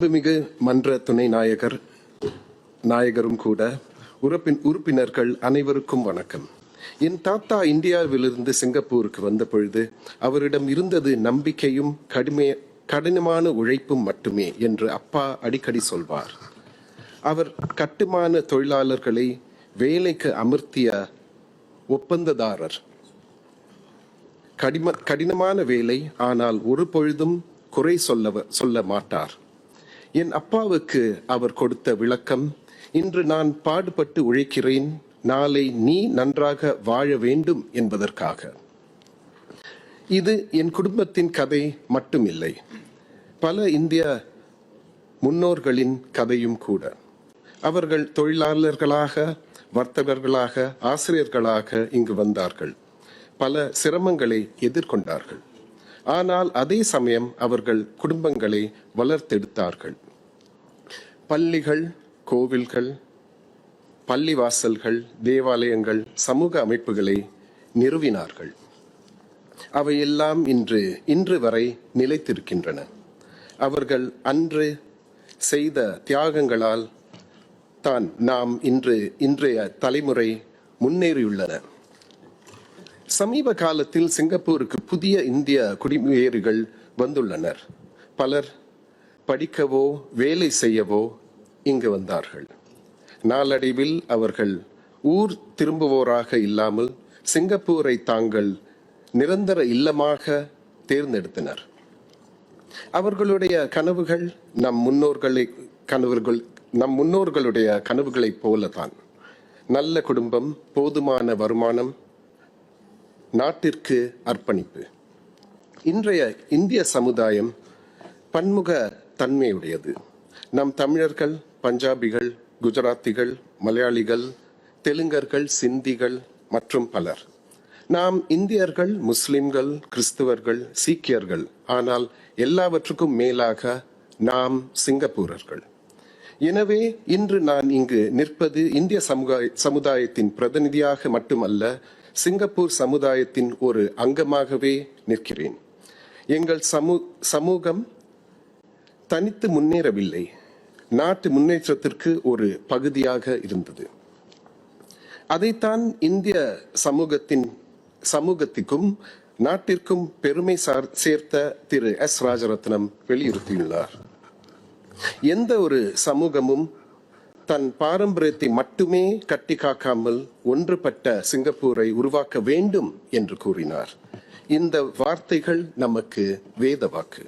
மிகு மன்ற துணை நாயகரும் கூட உறுப்பினர்கள் அனைவருக்கும் வணக்கம். என் தாத்தா இந்தியாவிலிருந்து சிங்கப்பூருக்கு வந்த பொழுது அவரிடம் இருந்தது நம்பிக்கையும் கடினமான உழைப்பும் மட்டுமே என்று அப்பா அடிக்கடி சொல்வார். அவர் கட்டுமான தொழிலாளர்களை வேலைக்கு அமர்த்திய ஒப்பந்ததாரர். கடினமான வேலை, ஆனால் ஒரு பொழுதும் குறை சொல்ல மாட்டார். என் அப்பாவுக்கு அவர் கொடுத்த விளக்கம், இன்று நான் பாடுபட்டு உழைக்கிறேன், நாளை நீ நன்றாக வாழ வேண்டும் என்பதற்காக. இது என் குடும்பத்தின் கதை மட்டுமில்லை, பல இந்திய முன்னோர்களின் கதையும் கூட. அவர்கள் தொழிலாளர்களாக, வர்த்தகர்களாக, ஆசிரியர்களாக இங்கு வந்தார்கள். பல சிரமங்களை எதிர்கொண்டார்கள். ஆனால் அதே சமயம் அவர்கள் குடும்பங்களை வளர்த்தெடுத்தார்கள். பள்ளிகள், கோவில்கள், பள்ளிவாசல்கள், தேவாலயங்கள், சமூக அமைப்புகளை நிறுவினார்கள். அவையெல்லாம் இன்று வரை நிலைத்திருக்கின்றன. அவர்கள் அன்று செய்த தியாகங்களால் தான் நாம் இன்றைய தலைமுறை முன்னேறியுள்ளன. சமீப காலத்தில் சிங்கப்பூருக்கு புதிய இந்திய குடியேறிகள் வந்துள்ளனர். பலர் படிக்கவோ வேலை செய்யவோ இங்கு வந்தார்கள். நாளடைவில் அவர்கள் ஊர் திரும்புவோராக இல்லாமல் சிங்கப்பூரை தாங்கள் நிரந்தர இல்லமாக தேர்ந்தெடுத்தனர். அவர்களுடைய கனவுகள் நம் முன்னோர்களுடைய கனவுகளைப் போலதான். நல்ல குடும்பம், போதுமான வருமானம், நாட்டிற்கு அர்ப்பணிப்பு. இன்றைய இந்திய சமுதாயம் பன்முக தன்மையுடையது. நம் தமிழர்கள், பஞ்சாபிகள், குஜராத்திகள், மலையாளிகள், தெலுங்கர்கள், சிந்திகள் மற்றும் பலர். நாம் இந்தியர்கள், முஸ்லிம்கள், கிறிஸ்துவர்கள், சீக்கியர்கள். ஆனால் எல்லாவற்றுக்கும் மேலாக நாம் சிங்கப்பூரர்கள். எனவே இன்று நான் இங்கு நிற்பது இந்திய சமுதாயத்தின் பிரதிநிதியாக மட்டுமல்ல, சிங்கப்பூர் சமுதாயத்தின் ஒரு அங்கமாகவே நிற்கிறேன். எங்கள் சமூகம் தனித்து முன்னேறவில்லை, நாட்டு முன்னேற்றத்திற்கு ஒரு பகுதியாக இருந்தது. அதைத்தான் இந்திய சமூகத்திற்கும் நாட்டிற்கும் பெருமை சேர்த்த திரு எஸ். ராஜரத்னம் வலியுறுத்தியுள்ளார். எந்த ஒரு சமூகமும் தன் பாரம்பரியத்தை மட்டுமே கட்டி காக்காமல் ஒன்றுபட்ட சிங்கப்பூரை உருவாக்க வேண்டும் என்று கூறினார். இந்த வார்த்தைகள் நமக்கு வேத வாக்கு.